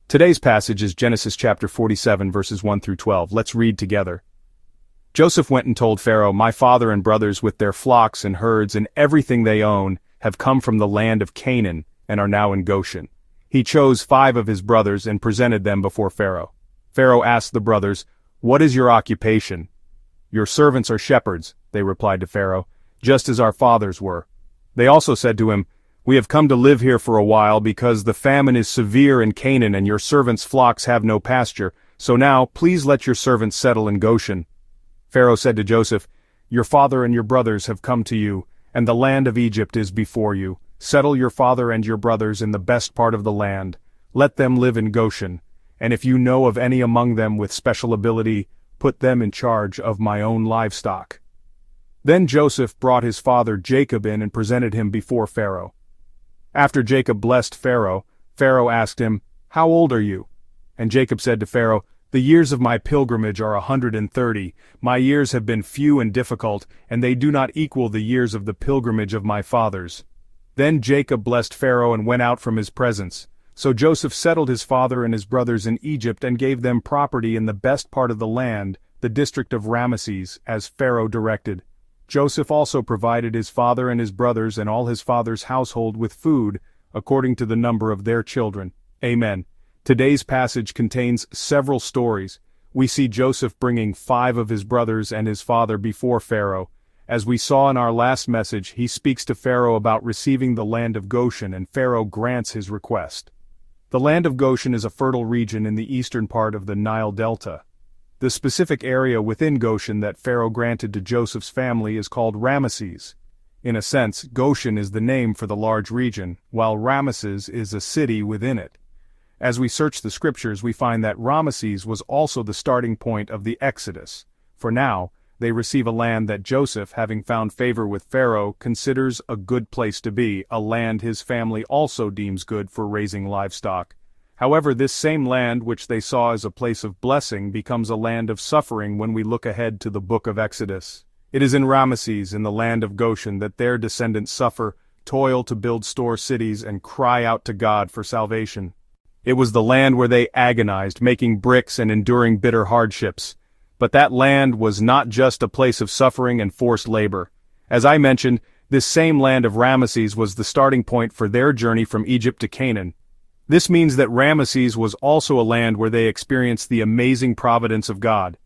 Today's passage is Genesis chapter 47 verses 1 through 12. Let's read together. Joseph went and told Pharaoh, "My father and brothers with their flocks and herds and everything they own have come from the land of Canaan and are now in Goshen." He chose 5 of his brothers and presented them before Pharaoh. Pharaoh asked the brothers, "What is your occupation?" "Your servants are shepherds," they replied to Pharaoh, "just as our fathers were." They also said to him, "We have come to live here for a while because the famine is severe in Canaan and your servants' flocks have no pasture, so now please let your servants settle in Goshen." Pharaoh said to Joseph, "Your father and your brothers have come to you, and the land of Egypt is before you. Settle your father and your brothers in the best part of the land. Let them live in Goshen, and if you know of any among them with special ability, put them in charge of my own livestock." Then Joseph brought his father Jacob in and presented him before Pharaoh. After Jacob blessed Pharaoh, Pharaoh asked him, "How old are you?" And Jacob said to Pharaoh, "The years of my pilgrimage are 130. My years have been few and difficult, and they do not equal the years of the pilgrimage of my fathers." Then Jacob blessed Pharaoh and went out from his presence. So Joseph settled his father and his brothers in Egypt and gave them property in the best part of the land, the district of Ramesses, as Pharaoh directed. Joseph also provided his father and his brothers and all his father's household with food, according to the number of their children. Amen. Today's passage contains several stories. We see Joseph bringing 5 of his brothers and his father before Pharaoh. As we saw in our last message, he speaks to Pharaoh about receiving the land of Goshen, and Pharaoh grants his request. The land of Goshen is a fertile region in the eastern part of the Nile Delta. The specific area within Goshen that Pharaoh granted to Joseph's family is called Ramesses. In a sense, Goshen is the name for the large region, while Ramesses is a city within it. As we search the scriptures, we find that Ramesses was also the starting point of the Exodus. For now, they receive a land that Joseph, having found favor with Pharaoh, considers a good place to be, a land his family also deems good for raising livestock. However, this same land which they saw as a place of blessing becomes a land of suffering when we look ahead to the book of Exodus. It is in Ramesses, in the land of Goshen, that their descendants suffer, toil to build store cities, and cry out to God for salvation. It was the land where they agonized, making bricks and enduring bitter hardships. But that land was not just a place of suffering and forced labor. As I mentioned, this same land of Ramesses was the starting point for their journey from Egypt to Canaan. This means that Ramesses was also a land where they experienced the amazing providence of God.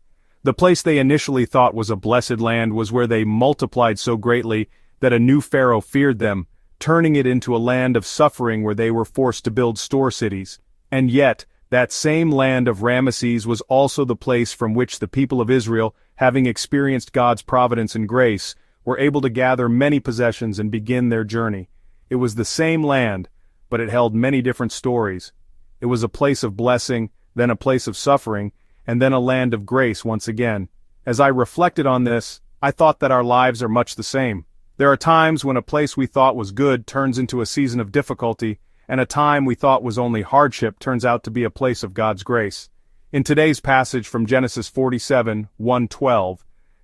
The place they initially thought was a blessed land was where they multiplied so greatly that a new pharaoh feared them, turning it into a land of suffering where they were forced to build store cities. And yet, that same land of Ramesses was also the place from which the people of Israel, having experienced God's providence and grace, were able to gather many possessions and begin their journey. It was the same land, but it held many different stories. It was a place of blessing, then a place of suffering, and then a land of grace once again. As I reflected on this, I thought that our lives are much the same. There are times when a place we thought was good turns into a season of difficulty, and a time we thought was only hardship turns out to be a place of God's grace. In today's passage from Genesis 47, 1-12,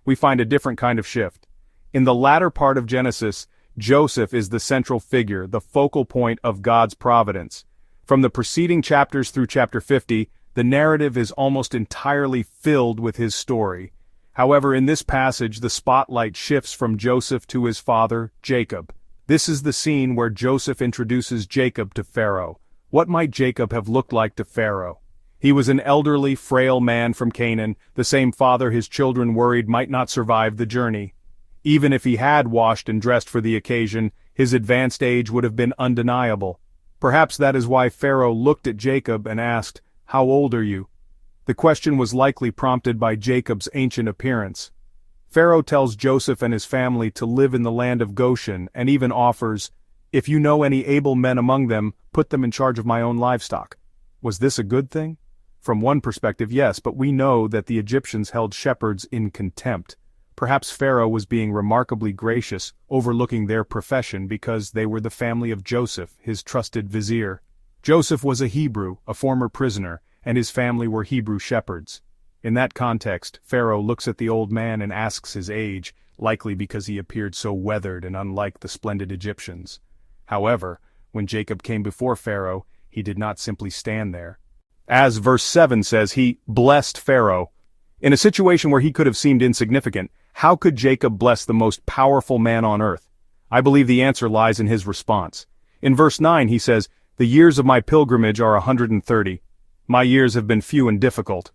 we find a different kind of shift. In the latter part of Genesis, Joseph is the central figure, the focal point of God's providence. From the preceding chapters through chapter 50, the narrative is almost entirely filled with his story. However, in this passage, the spotlight shifts from Joseph to his father, Jacob. This is the scene where Joseph introduces Jacob to Pharaoh. What might Jacob have looked like to Pharaoh? He was an elderly, frail man from Canaan, the same father his children worried might not survive the journey. Even if he had washed and dressed for the occasion, his advanced age would have been undeniable. Perhaps that is why Pharaoh looked at Jacob and asked, "How old are you?" The question was likely prompted by Jacob's ancient appearance. Pharaoh tells Joseph and his family to live in the land of Goshen and even offers, "If you know any able men among them, put them in charge of my own livestock." Was this a good thing? From one perspective, yes, but we know that the Egyptians held shepherds in contempt. Perhaps Pharaoh was being remarkably gracious, overlooking their profession because they were the family of Joseph, his trusted vizier. Joseph was a Hebrew, a former prisoner, and his family were Hebrew shepherds. In that context, Pharaoh looks at the old man and asks his age, likely because he appeared so weathered and unlike the splendid Egyptians. However, when Jacob came before Pharaoh, he did not simply stand there. As verse 7 says, he blessed Pharaoh. In a situation where he could have seemed insignificant, how could Jacob bless the most powerful man on earth? I believe the answer lies in his response. In verse 9 he says, "The years of my pilgrimage are 130. My years have been few and difficult."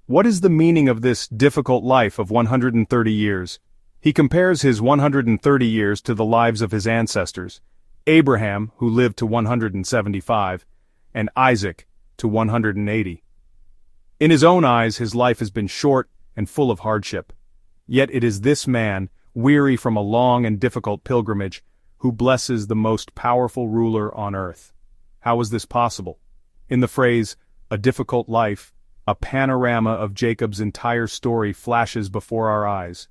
What is the meaning of this difficult life of 130 years? He compares his 130 years to the lives of his ancestors, Abraham, who lived to 175, and Isaac, to 180. In his own eyes, his life has been short and full of hardship. Yet it is this man, weary from a long and difficult pilgrimage, who blesses the most powerful ruler on earth. How is this possible? In the phrase, "a difficult life," a panorama of Jacob's entire story flashes before our eyes.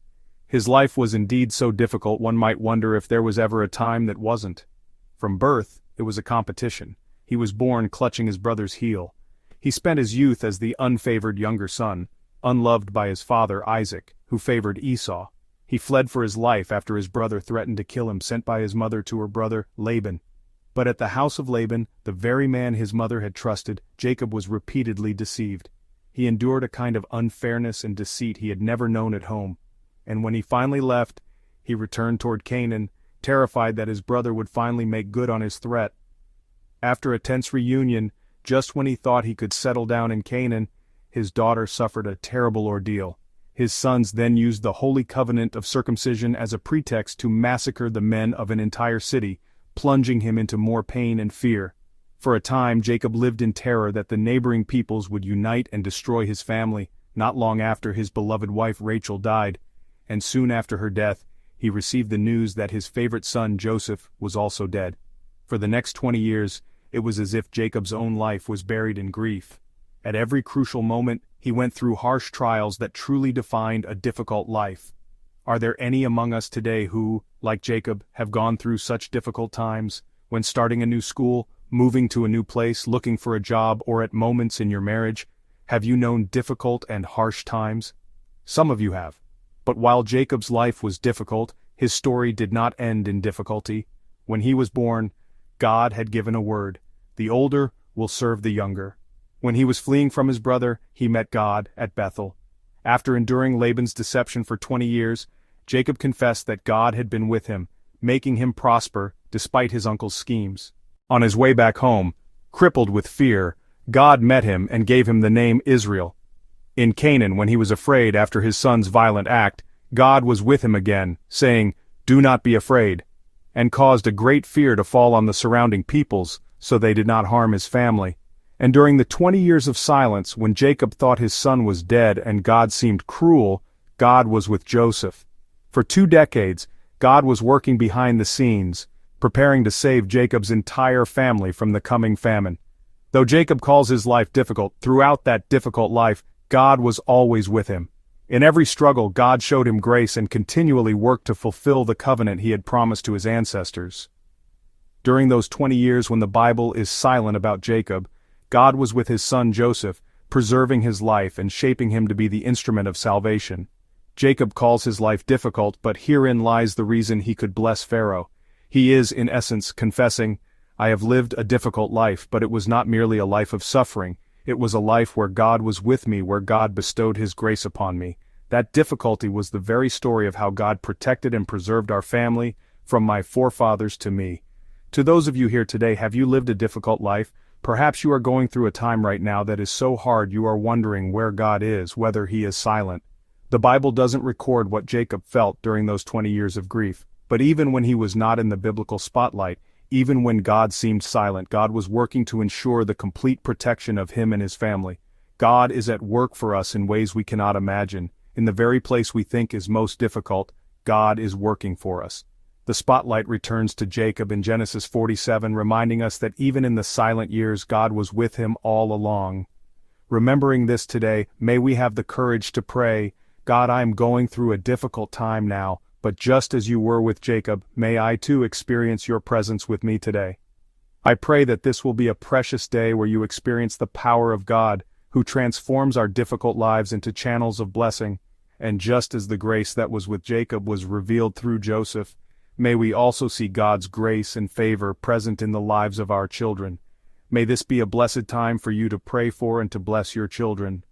His life was indeed so difficult one might wonder if there was ever a time that wasn't. From birth, it was a competition. He was born clutching his brother's heel. He spent his youth as the unfavored younger son, unloved by his father Isaac, who favored Esau. He fled for his life after his brother threatened to kill him, sent by his mother to her brother Laban. But at the house of Laban, the very man his mother had trusted, Jacob was repeatedly deceived. He endured a kind of unfairness and deceit he had never known at home. And when he finally left, he returned toward Canaan, terrified that his brother would finally make good on his threat. After a tense reunion, just when he thought he could settle down in Canaan, his daughter suffered a terrible ordeal. His sons then used the holy covenant of circumcision as a pretext to massacre the men of an entire city, plunging him into more pain and fear. For a time Jacob lived in terror that the neighboring peoples would unite and destroy his family. Not long after, his beloved wife Rachel died, and soon after her death, he received the news that his favorite son Joseph was also dead. For the next 20 years, it was as if Jacob's own life was buried in grief. At every crucial moment, he went through harsh trials that truly defined a difficult life. Are there any among us today who, like Jacob, have gone through such difficult times, when starting a new school, moving to a new place, looking for a job, or at moments in your marriage? Have you known difficult and harsh times? Some of you have. But while Jacob's life was difficult, his story did not end in difficulty. When he was born, God had given a word: the older will serve the younger. When he was fleeing from his brother, he met God at Bethel. After enduring Laban's deception for 20 years, Jacob confessed that God had been with him, making him prosper despite his uncle's schemes. On his way back home, crippled with fear, God met him and gave him the name Israel. In Canaan, when he was afraid after his son's violent act, God was with him again, saying, "Do not be afraid," and caused a great fear to fall on the surrounding peoples, so they did not harm his family. And during the 20 years of silence, when Jacob thought his son was dead and God seemed cruel, God was with Joseph. For 2 decades, God was working behind the scenes, preparing to save Jacob's entire family from the coming famine. Though Jacob calls his life difficult, throughout that difficult life, God was always with him. In every struggle, God showed him grace and continually worked to fulfill the covenant he had promised to his ancestors. During those 20 years when the Bible is silent about Jacob, God was with his son Joseph, preserving his life and shaping him to be the instrument of salvation. Jacob calls his life difficult, but herein lies the reason he could bless Pharaoh. He is, in essence, confessing, "I have lived a difficult life, but it was not merely a life of suffering. It was a life where God was with me, where God bestowed his grace upon me. That difficulty was the very story of how God protected and preserved our family, from my forefathers to me." To those of you here today, have you lived a difficult life? Perhaps you are going through a time right now that is so hard you are wondering where God is, whether he is silent. The Bible doesn't record what Jacob felt during those 20 years of grief, but even when he was not in the biblical spotlight, even when God seemed silent, God was working to ensure the complete protection of him and his family. God is at work for us in ways we cannot imagine. In the very place we think is most difficult, God is working for us. The spotlight returns to Jacob in Genesis 47, reminding us that even in the silent years, God was with him all along. Remembering this today, may we have the courage to pray, "God, I am going through a difficult time now, but just as you were with Jacob, may I too experience your presence with me today." I pray that this will be a precious day where you experience the power of God, who transforms our difficult lives into channels of blessing. And just as the grace that was with Jacob was revealed through Joseph, may we also see God's grace and favor present in the lives of our children. May this be a blessed time for you to pray for and to bless your children.